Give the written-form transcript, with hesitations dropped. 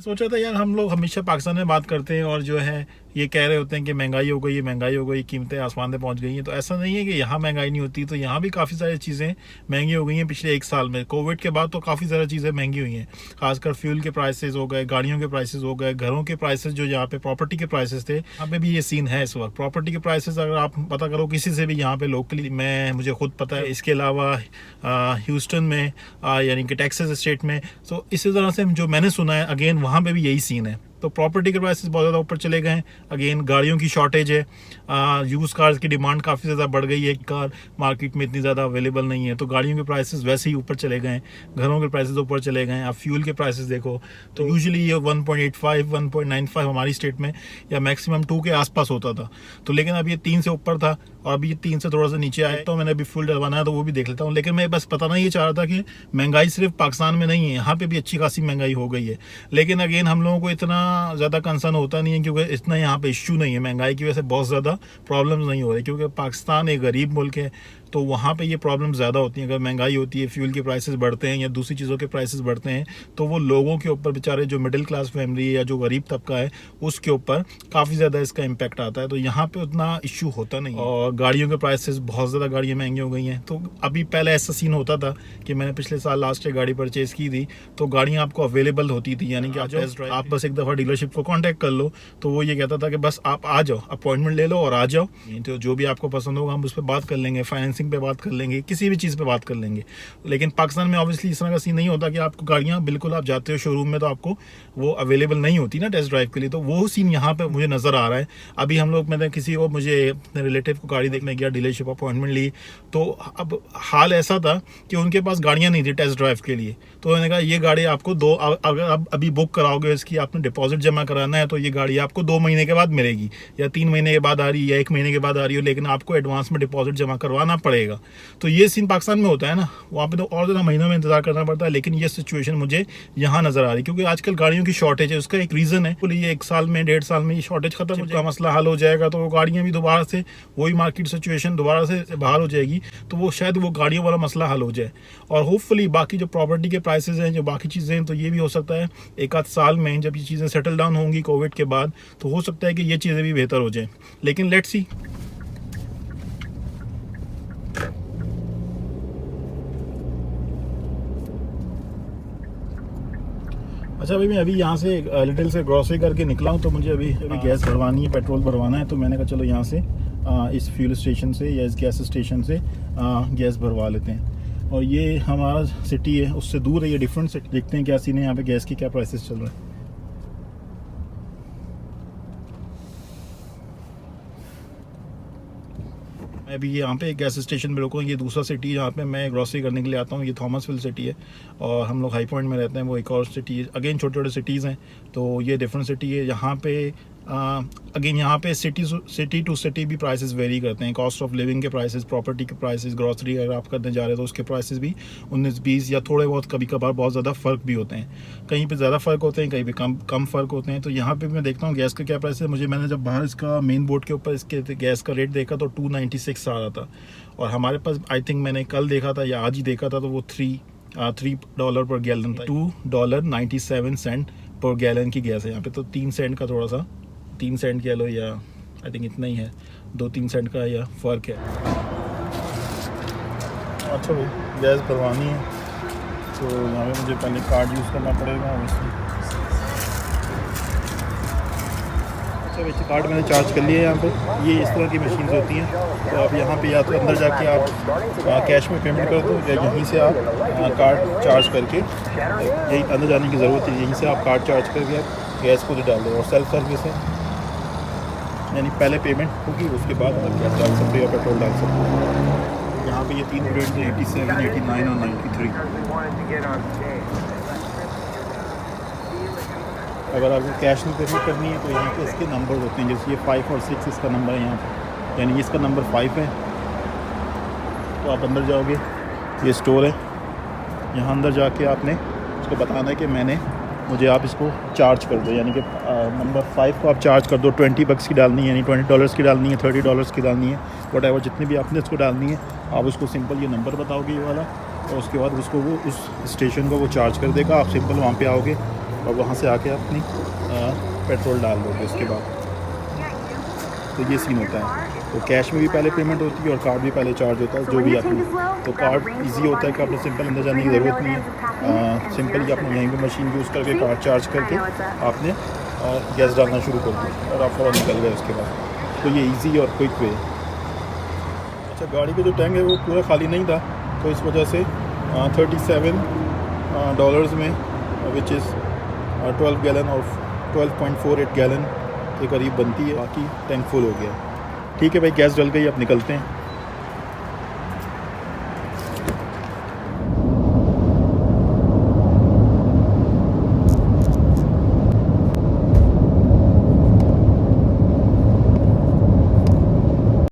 सोचा था यार, हम लोग हमेशा पाकिस्तान में बात करते हैं और जो है ये कह रहे होते हैं कि महंगाई हो गई, महंगाई हो गई, कीमतें आसमान पे पहुंच गई हैं। तो ऐसा नहीं है कि यहाँ महंगाई नहीं होती, तो यहाँ भी काफ़ी सारी चीज़ें महंगी हो गई हैं पिछले एक साल में। कोविड के बाद तो काफ़ी सारी चीज़ें महंगी हुई हैं, खासकर फ्यूल के प्राइसेस हो गए, गाड़ियों के प्राइसेस हो गए, घरों के प्राइसेस, जो यहाँ पे प्रॉपर्टी के प्राइसेस थे, यहाँ पे भी ये सीन है इस वक्त। प्रॉपर्टी के प्राइसेस अगर आप पता करो किसी से भी यहाँ पे लोकली, मुझे खुद पता है। इसके अलावा ह्यूस्टन में यानी कि टेक्सास स्टेट में, तो इसी तरह से जो मैंने सुना है अगेन वहाँ पे भी यही सीन है। तो प्रॉपर्टी के प्राइसेस बहुत ज़्यादा ऊपर चले गए हैं। अगेन गाड़ियों की शॉर्टेज है, यूज़ कार्स की डिमांड काफ़ी ज़्यादा बढ़ गई है, कार मार्केट में इतनी ज़्यादा अवेलेबल नहीं है, तो गाड़ियों के प्राइसेस वैसे ही ऊपर चले गए हैं, घरों के प्राइसेस ऊपर चले गए हैं। आप फ्यूल के प्राइसेस देखो तो यूजुअली ये 1.85 1.95 हमारी स्टेट में या मैक्सिमम 2 के आसपास होता था, तो लेकिन अब ये 3 से ऊपर था और अभी ये 3 से थोड़ा सा नीचे आया। तो मैंने अभी फुल डलवाना है तो वो भी देख लेता हूँ। लेकिन मैं बस बताना ये चाह रहा था कि महंगाई सिर्फ पाकिस्तान में नहीं है, यहाँ पे भी अच्छी खासी महंगाई हो गई है। लेकिन अगेन हम लोगों को इतना ज़्यादा कंसर्न होता नहीं है, क्योंकि इतना यहाँ पे इश्यू नहीं है महंगाई की वजह से, बहुत ज़्यादा प्रॉब्लम्स नहीं हो रही, क्योंकि पाकिस्तान एक गरीब मुल्क है, तो वहाँ पे ये प्रॉब्लम ज़्यादा होती है। अगर महंगाई होती है, फ्यूल के प्राइसेस बढ़ते हैं या दूसरी चीज़ों के प्राइसेस बढ़ते हैं, तो वो लोगों के ऊपर, बेचारे जो मिडिल क्लास फैमिली है या जो गरीब तबका है, उसके ऊपर काफ़ी ज़्यादा इसका इम्पैक्ट आता है। तो यहाँ पे उतना इश्यू होता नहीं। और गाड़ियों के प्राइसेस, बहुत ज़्यादा गाड़ियाँ महंगी हो गई हैं। तो अभी पहले ऐसा सीन होता था कि मैंने पिछले साल लास्ट ईयर गाड़ी परचेज़ की थी, तो गाड़ियाँ आपको अवेलेबल होती थी, यानी कि आप बस एक दफ़ा डीलरशिप को कॉन्टैक्ट कर लो, तो वो ये कहता था कि बस आप आ जाओ, अपॉइंटमेंट ले लो और आ जाओ, तो जो भी आपको पसंद होगा हम उस पर बात कर लेंगे, फाइनेंसिंग पे बात कर लेंगे, किसी भी चीज़ पे बात कर लेंगे। लेकिन पाकिस्तान में ऑब्वियसली इस तरह का सीन नहीं होता कि आपको गाड़ियाँ बिल्कुल, आप जाते हो शोरूम में तो आपको वो अवेलेबल नहीं होती ना टेस्ट ड्राइव के लिए। तो वो सीन यहाँ पे मुझे नज़र आ रहा है। अभी हम लोग, मैंने किसी को, मुझे अपने रिलेटिव को गाड़ी देखने गया, डीलरशिप अपॉइंटमेंट ली, तो अब हाल ऐसा था कि उनके पास गाड़ियाँ नहीं थी टेस्ट ड्राइव के लिए। तो उन्होंने कहा ये गाड़ी आपको अगर आप अभी बुक कराओगे, इसकी आपने डिपॉजिट जमा कराना है, तो ये गाड़ी आपको 2 महीने के बाद मिलेगी, या 3 महीने के बाद आ रही है, या 1 महीने के बाद आ रही हो, लेकिन आपको एडवांस में डिपॉजिट जमा करवाना पड़ेगा। तो ये सीन पाकिस्तान में होता है ना, वहाँ पे तो और ज़्यादा महीनों में इंतजार करना पड़ता है। लेकिन ये सिचुएशन मुझे यहाँ नज़र आ रही है, क्योंकि आजकल गाड़ियों की शॉर्टेज है। उसका एक रीज़न है, बोलिए 1 साल में, 1.5 साल में ये शॉर्टेज खत्म हो जाएगा, मसला हल हो जाएगा, तो वो गाड़ियाँ भी दोबारा से वही मार्केट सिचुएशन दोबारा से बहाल हो जाएगी, तो वो शायद वो गाड़ियों वाला मसला हल हो जाए। और होपफुली बाकी जो प्रॉपर्टी के प्राइसेस हैं, जो बाकी चीज़ें हैं, तो ये भी हो सकता है 1 आध साल में जब ये चीज़ें सेटल डाउन होंगी कोविड के बाद, तो हो सकता है कि ये चीज़ें भी बेहतर हो जाएँ। लेकिन लेट्स सी। अच्छा भाई, मैं अभी यहाँ से लिटिल से ग्रॉसरी करके निकला हूँ, तो मुझे अभी गैस भरवानी है, पेट्रोल भरवाना है। तो मैंने कहा चलो यहाँ से इस फ्यूल स्टेशन से या इस गैस स्टेशन से गैस भरवा लेते हैं। और ये हमारा सिटी है, उससे दूर है, ये डिफरेंट सिटी। देखते हैं क्या सीन है यहाँ पे, गैस की क्या प्राइसेस चल रहा है। मैं अभी यहाँ पे गैस स्टेशन पे रुका हूँ। ये दूसरा सिटी है जहाँ पे मैं ग्रॉसरी करने के लिए आता हूँ। ये थॉमसविल सिटी है और हम लोग हाई पॉइंट में रहते हैं, वो एक और सिटी है। अगेन छोटे छोटे सिटीज़ हैं, तो ये डिफरेंट सिटी है। यहाँ पे अगेन यहाँ पे सिटी टू सिटी भी प्राइसेस वेरी करते हैं। कॉस्ट ऑफ लिविंग के प्राइसेस, प्रॉपर्टी के प्राइसेस, ग्रॉसरी अगर आप करने जा रहे हो तो उसके प्राइसेस भी 19-20 या थोड़े बहुत कभी कभार बहुत ज़्यादा फ़र्क भी होते हैं। कहीं पे ज़्यादा फ़र्क होते हैं, कहीं पे कम फ़र्क होते हैं। तो यहाँ पे मैं देखता हूँ गैस का क्या प्राइस है। मैंने जब बाहर इसका मेन बोर्ड के ऊपर इसके गैस का रेट देखा तो 296 आ रहा था, और हमारे पास आई थिंक मैंने कल देखा था या आज ही देखा था, तो वो $3 पर गैलन था। $2.97 पर गैलन की गैस है यहाँ पे। तो 3 सेंट का, थोड़ा सा 3 सेंट कह लो, या आई थिंक इतना ही है, 2-3 सेंट का या फ़र्क है। अच्छा भाई, गैस भरवानी है तो यहाँ पे मुझे पहले कार्ड यूज़ करना पड़ेगा ऑब्वियसली। अच्छा वैसे कार्ड मैंने चार्ज कर लिया है यहाँ पे। ये इस तरह की मशीन होती हैं, तो आप यहाँ पे या तो अंदर जाके आप कैश में पेमेंट कर दो, या यहीं से आप कार्ड चार्ज करके, यही अंदर जाने की ज़रूरत है, यहीं से आप कार्ड चार्ज करके आप गैस को डाल दो। और सेल्फ सर्विस है, यानी पहले पेमेंट होगी उसके बाद आप गैस डाल सकते हो या पेट्रोल डाल सकते हो। यहाँ पे ये 3 ग्रेड हैं, 87, 89 और 93। अगर आपको कैश में पेमेंट करनी है तो यहाँ पे इसके नंबर होते हैं, जैसे ये 5 और 6 इसका नंबर है यहाँ पे, यानी इसका नंबर 5 है। तो आप अंदर जाओगे, ये स्टोर है, यहाँ अंदर जाके आपने उसको बताना है कि मुझे आप इसको चार्ज कर दो, यानी कि नंबर 5 को आप चार्ज कर दो। $20 की डालनी है, यानी $20 की डालनी है, $30 की डालनी है, व्हाटएवर जितनी भी आपने इसको डालनी है। आप उसको सिंपल ये नंबर बताओगे, ये वाला, और उसके बाद उसको वो उस स्टेशन को वो चार्ज कर देगा। आप सिंपल वहाँ पे आओगे, और वहाँ से आके अपनी पेट्रोल डाल दोगे उसके बाद। तो ये सीन होता है। तो कैश में भी पहले पेमेंट होती है और कार्ड भी पहले चार्ज होता है, जो भी आपने। तो कार्ड इजी होता है कि आपने सिंपल अंदर जाने की ज़रूरत नहीं है, सिंपल ही आपने यहीं पर मशीन यूज़ करके कार्ड चार्ज करके आपने गैस डालना शुरू कर दिया और आप फ़ौरन निकल गए उसके बाद। तो ये इजी और क्विक वे। अच्छा, गाड़ी का जो टैंक है वो पूरा खाली नहीं था, तो इस वजह से $37 में, विच इज़ 12 गैलन और 12.48 गैलन के करीब बनती है। बाकी टैंक फुल हो गया। ठीक है भाई, गैस डल गई, अब निकलते हैं।